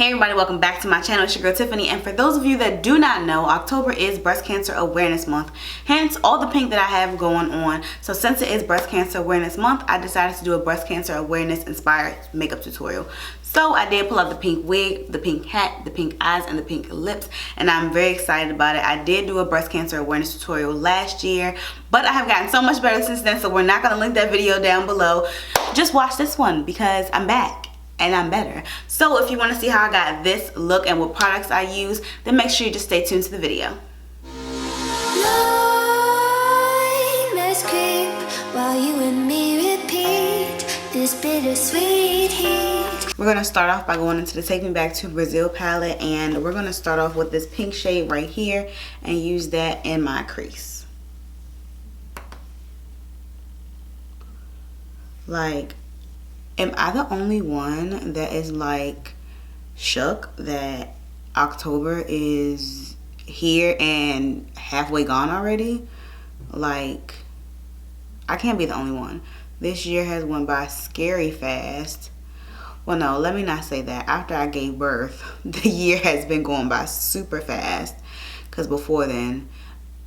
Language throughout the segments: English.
Hey everybody, welcome back to my channel. It's your girl Tiffany, and for those of you that do not know, October is Breast Cancer Awareness Month, hence all the pink that I have going on. So since it is Breast Cancer Awareness Month, I decided to do a breast cancer awareness inspired makeup tutorial. So I did pull out the pink wig, the pink hat, the pink eyes, and the pink lips, and I'm very excited about it. I did do a breast cancer awareness tutorial last year, but I have gotten so much better since then, so we're not going to link that video down below. Just watch this one because I'm back and I'm better. So if you want to see how I got this look and what products I use, then make sure you just stay tuned to the video. Let's creep while you and me repeat this bittersweet heat. We're going to start off by going into the Take Me Back to Brazil palette, and we're going to start off with this pink shade right here and use that in my crease. Like, am I the only one that is like shook that October is here and halfway gone already? Like, I can't be the only one. This year has went by scary fast. Well, no, let me not say that. After I gave birth, the year has been going by super fast, because before then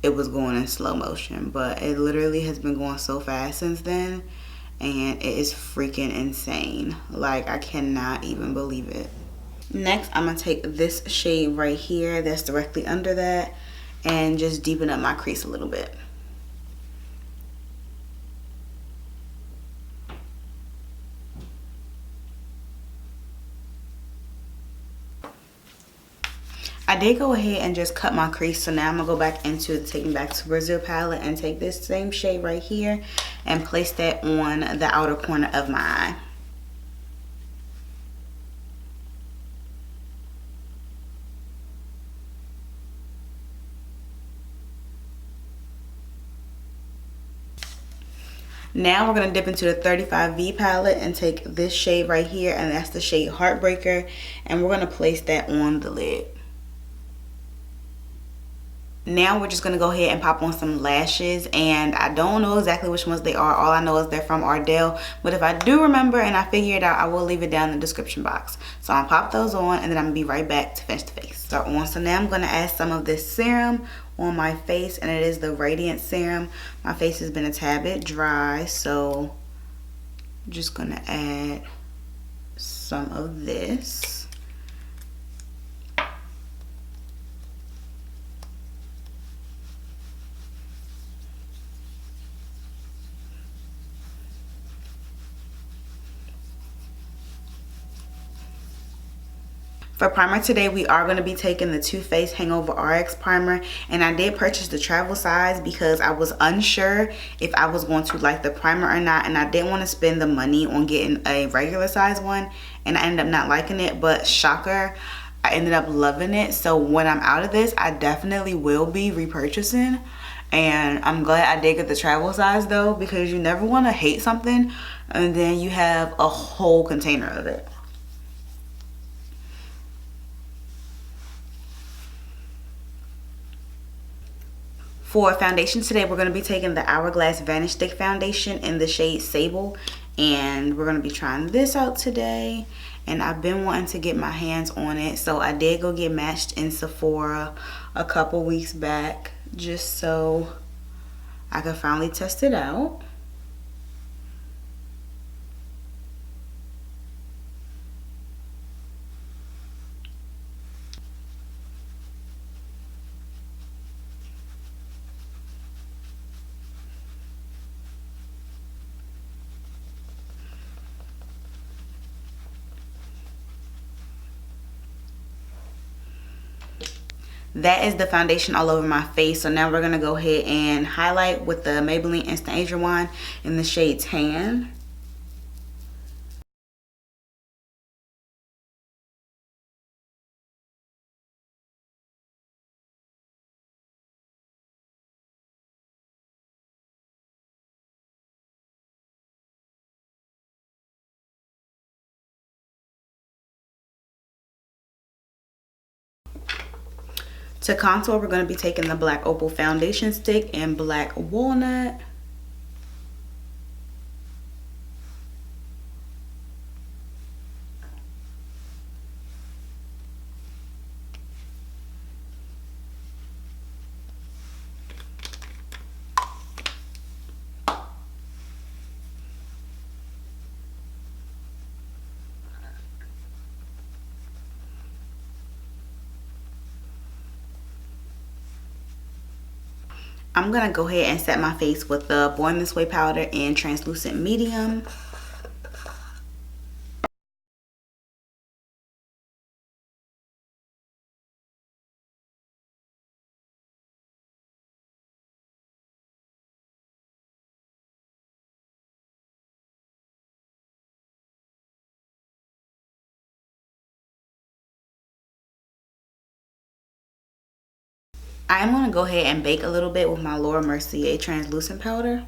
it was going in slow motion, but it literally has been going so fast since then, and it is freaking insane. Like, I cannot even believe it. Next, I'm gonna take this shade right here that's directly under that and just deepen up my crease a little bit. I did go ahead and just cut my crease, so now I'm gonna go back into the Take Me Back to Brazil palette and take this same shade right here and place that on the outer corner of my eye. Now we're going to dip into the 35V palette and take this shade right here, and that's the shade Heartbreaker, and we're going to place that on the lid. Now we're just going to go ahead and pop on some lashes, and I don't know exactly which ones they are. All I know is they're from Ardell, but if I do remember and I figure it out, I will leave it down in the description box. So I'll pop those on, and then I'm going to be right back to finish the face. Start on. So now I'm going to add some of this serum on my face, and it is the Radiant Serum. My face has been a tad bit dry, so I'm just going to add some of this. For primer today, we are going to be taking the Too Faced Hangover RX primer, and I did purchase the travel size because I was unsure if I was going to like the primer or not, and I didn't want to spend the money on getting a regular size one, and I ended up not liking it. But shocker, I ended up loving it. So when I'm out of this, I definitely will be repurchasing, and I'm glad I did get the travel size though, because you never want to hate something and then you have a whole container of it. For foundation today, we're going to be taking the Hourglass Vanish Stick foundation in the shade Sable, and we're going to be trying this out today. And I've been wanting to get my hands on it, so I did go get matched in Sephora a couple weeks back just so I could finally test it out. That is the foundation all over my face. So now we're going to go ahead and highlight with the Maybelline Instant Age Rewind in the shade Tan. To contour, we're going to be taking the Black Opal foundation stick and Black Walnut. I'm gonna go ahead and set my face with the Born This Way powder in translucent medium. I'm gonna go ahead and bake a little bit with my Laura Mercier translucent powder.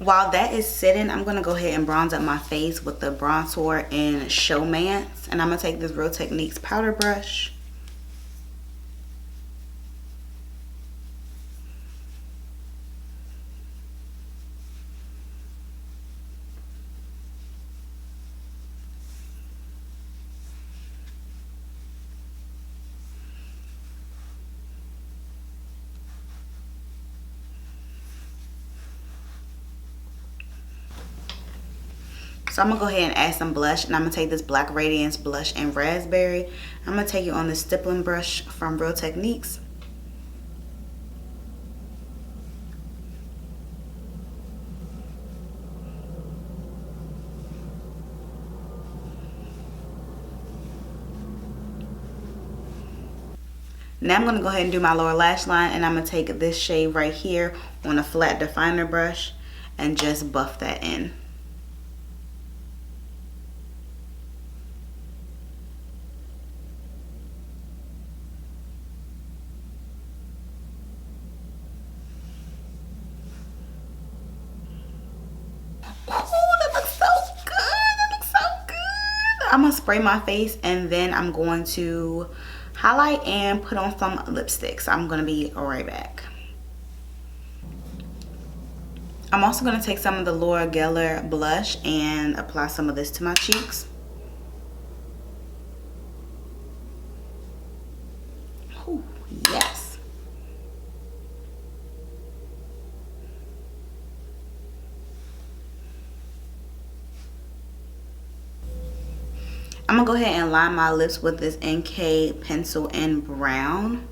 While that is sitting, I'm gonna go ahead and bronze up my face with the bronzer in Showmance, and I'm gonna take this Real Techniques powder brush. So I'm gonna go ahead and add some blush, and I'm gonna take this Black Radiance blush in Raspberry. I'm gonna take it on the stippling brush from Real Techniques. Now I'm gonna go ahead and do my lower lash line, and I'm gonna take this shade right here on a flat definer brush and just buff that in. I'm gonna spray my face, and then I'm going to highlight and put on some lipstick. So I'm gonna be right back. I'm also gonna take some of the Laura Geller blush and apply some of this to my cheeks. Ooh, yes. I'm gonna go ahead and line my lips with this NK pencil in brown.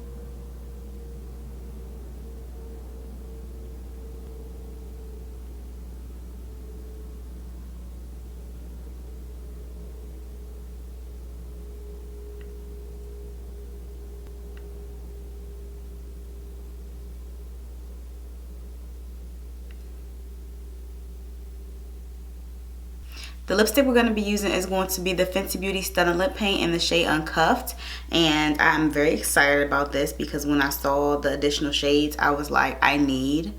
The lipstick we're going to be using is going to be the Fenty Beauty Stunning Lip Paint in the shade Uncuffed. And I'm very excited about this because when I saw the additional shades, I was like, I need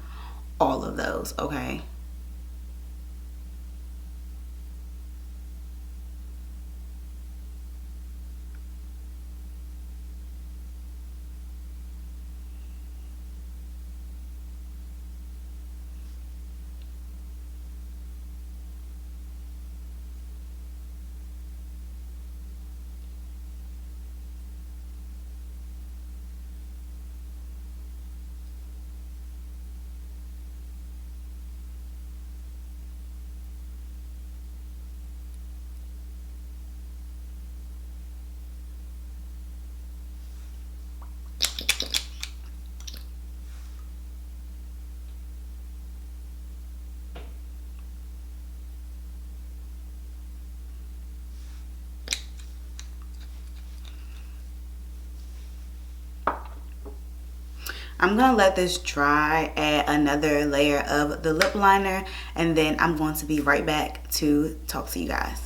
all of those, okay? I'm gonna let this dry, add another layer of the lip liner, and then I'm going to be right back to talk to you guys.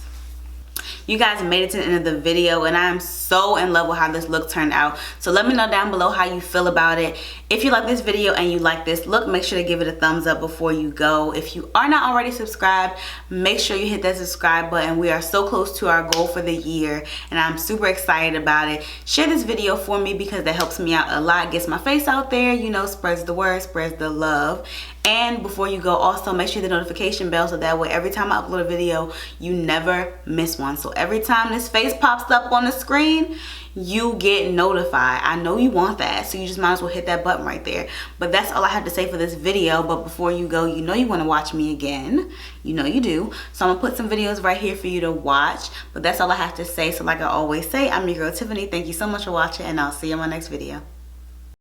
You guys made it to the end of the video, and I'm so in love with how this look turned out. So let me know down below how you feel about it. If you like this video and you like this look, make sure to give it a thumbs up before you go. If you are not already subscribed, make sure you hit that subscribe button. We are so close to our goal for the year, and I'm super excited about it. Share this video for me because that helps me out a lot. Gets my face out there, you know, spreads the word, spreads the love. And before you go, also make sure the notification bell so that way every time I upload a video, you never miss one. So every time this face pops up on the screen, you get notified. I know you want that, so you just might as well hit that button right there. But that's all I have to say for this video. But before you go, you know you want to watch me again. You know you do. So I'm gonna put some videos right here for you to watch. But that's all I have to say. So like I always say, I'm your girl Tiffany. Thank you so much for watching, and I'll see you in my next video.